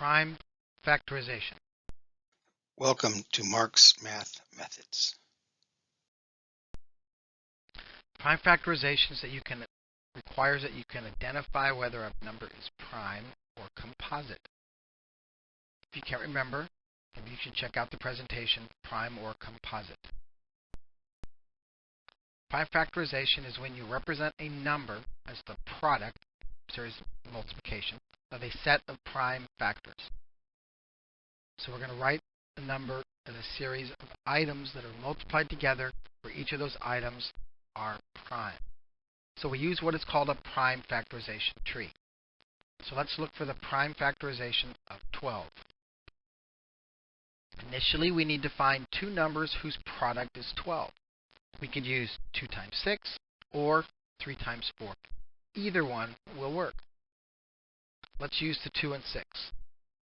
Prime factorization. Welcome to Mark's Math Methods. Prime factorization is requires that you can identify whether a number is prime or composite. If you can't remember, maybe you should check out the presentation, prime or composite. Prime factorization is when you represent a number as the product, series multiplication, of a set of prime factors. So we're going to write the number as a series of items that are multiplied together, where each of those items are prime. So we use what is called a prime factorization tree. So let's look for the prime factorization of 12. Initially, we need to find two numbers whose product is 12. We could use 2 times 6 or 3 times 4. Either one will work. Let's use the 2 and 6.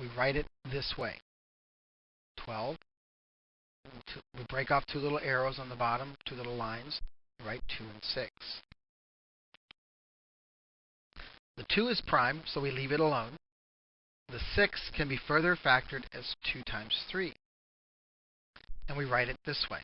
We write it this way. 12. We break off two little arrows on the bottom, two little lines. We write 2 and 6. The 2 is prime, so we leave it alone. The 6 can be further factored as 2 times 3. And we write it this way.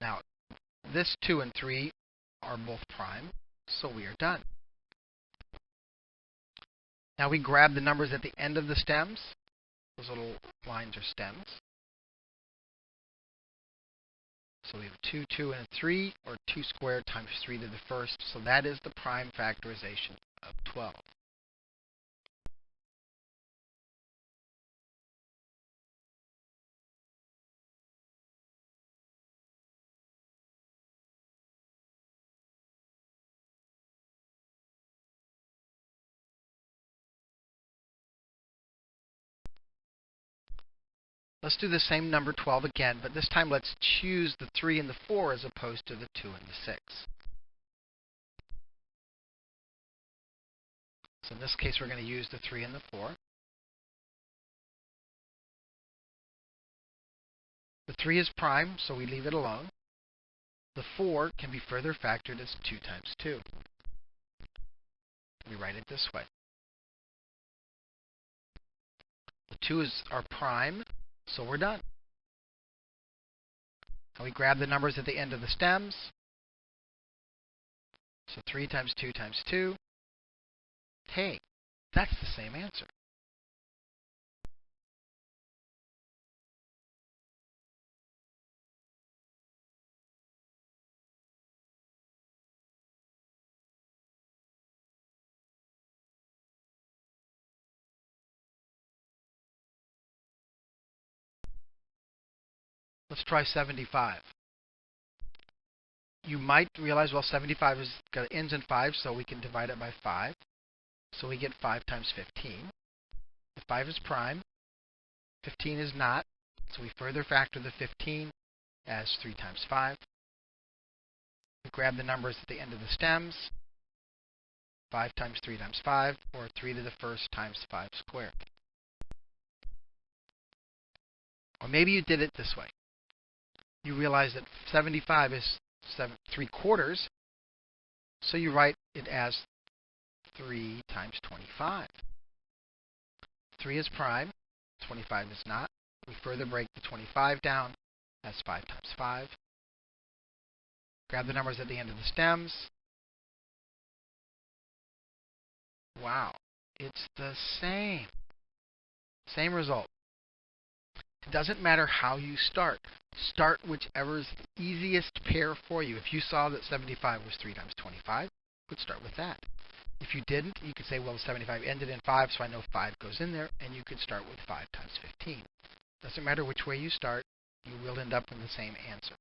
Now, this 2 and 3 are both prime, so we are done. Now we grab the numbers at the end of the stems. Those little lines are stems. So we have 2, 2, and a 3, or 2 squared times 3 to the first. So that is the prime factorization of 12. Let's do the same number 12 again, but this time let's choose the 3 and the 4 as opposed to the 2 and the 6. So in this case, we're going to use the 3 and the 4. The 3 is prime, so we leave it alone. The 4 can be further factored as 2 times 2. We write it this way. The 2 is our prime, so we're done. And we grab the numbers at the end of the stems. So 3 times 2 times 2. Hey, that's the same answer. Let's try 75. You might realize, well, 75 has got ends in 5, so we can divide it by 5. So we get 5 times 15. If 5 is prime, 15 is not, so we further factor the 15 as 3 times 5. We grab the numbers at the end of the stems. 5 times 3 times 5, or 3 to the first times 5 squared. Or maybe you did it this way. You realize that 75 is 3/4, so you write it as 3 times 25. 3 is prime, 25 is not. We further break the 25 down as 5 times 5. Grab the numbers at the end of the stems. Wow, it's the same. Same result. It doesn't matter how you start. Start whichever is the easiest pair for you. If you saw that 75 was 3 times 25, you would start with that. If you didn't, you could say, well, 75 ended in 5, so I know 5 goes in there, and you could start with 5 times 15. Doesn't matter which way you start, you will end up with the same answer.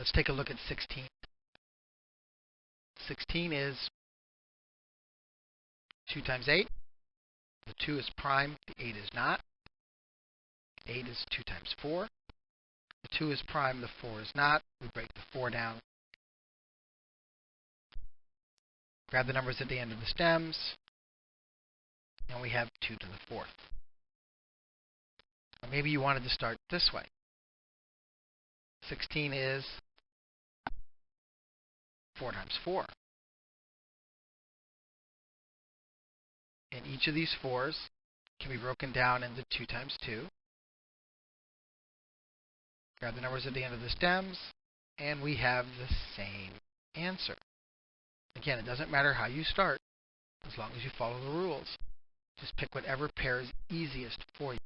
Let's take a look at 16. 16 is 2 times 8, The 2 is prime, the 8 is not. 8 is 2 times 4. The 2 is prime, the 4 is not. We break the 4 down. Grab the numbers at the end of the stems, and we have 2 to the 4th. Or maybe you wanted to start this way. 16 is 4 times 4. And each of these 4s can be broken down into 2 times 2. Grab the numbers at the end of the stems, and we have the same answer. Again, it doesn't matter how you start, as long as you follow the rules. Just pick whatever pair is easiest for you.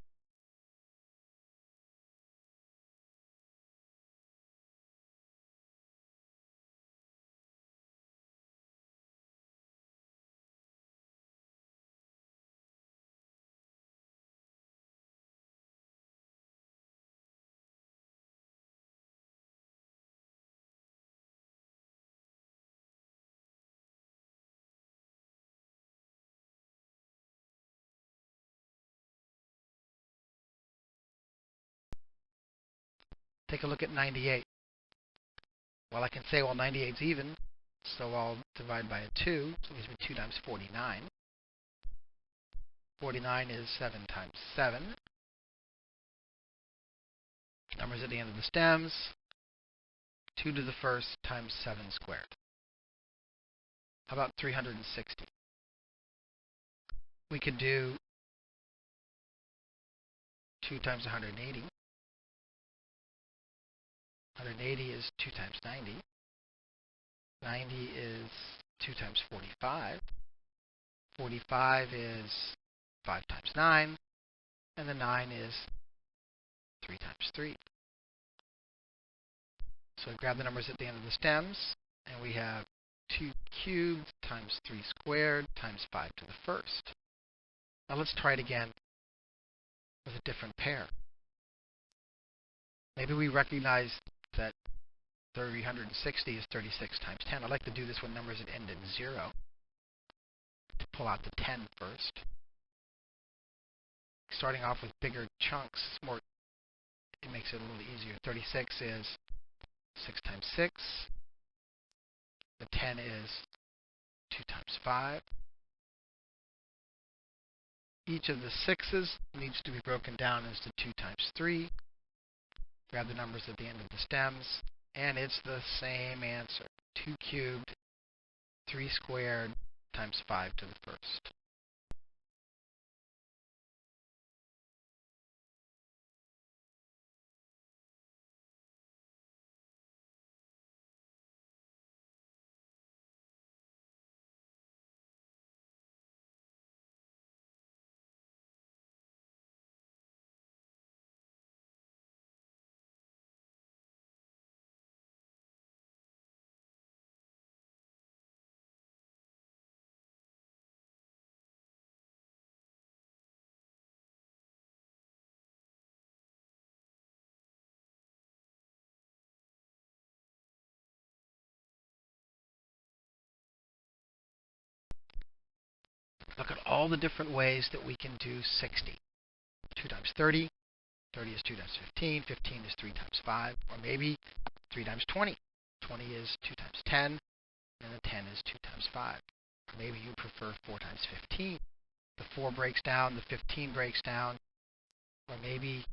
Take a look at 98. Well, I can say, well, 98 is even, so I'll divide by a 2, so it gives me 2 times 49. 49 is 7 times 7. Numbers at the end of the stems, 2 to the 1st times 7 squared. How about 360? We could do 2 times 180. 180 is 2 times 90. 90 is 2 times 45. 45 is 5 times 9. And the 9 is 3 times 3. So we grab the numbers at the end of the stems, and we have 2 cubed times 3 squared times 5 to the 1st. Now let's try it again with a different pair. Maybe we recognize that 360 is 36 times 10. I like to do this when numbers that end in 0. To pull out the 10 first. Starting off with bigger chunks, it makes it a little easier. 36 is 6 times 6. The 10 is 2 times 5. Each of the 6's needs to be broken down into 2 times 3. Grab the numbers at the end of the stems, and it's the same answer. 2 cubed, 3 squared, times 5 to the 1st. Look at all the different ways that we can do 60. 2 times 30. 30 is 2 times 15. 15 is 3 times 5. Or maybe 3 times 20. 20 is 2 times 10. And the 10 is 2 times 5. Or maybe you prefer 4 times 15. The 4 breaks down. The 15 breaks down. Or maybe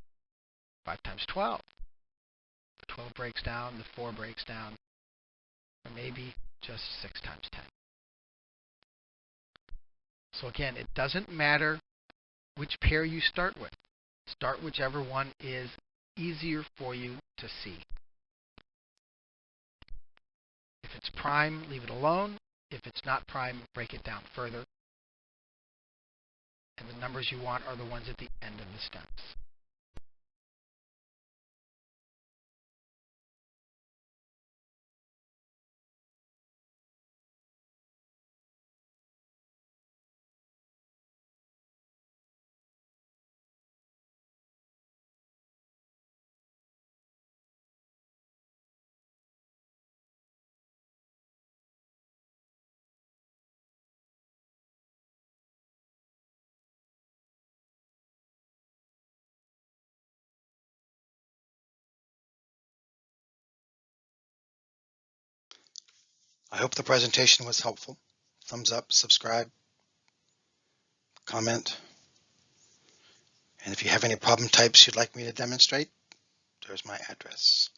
5 times 12. The 12 breaks down. The 4 breaks down. Or maybe just 6 times 10. So again, it doesn't matter which pair you start with. Start whichever one is easier for you to see. If it's prime, leave it alone. If it's not prime, break it down further. And the numbers you want are the ones at the end of the stems. I hope the presentation was helpful. Thumbs up, subscribe, comment. And if you have any problem types you'd like me to demonstrate, there's my address.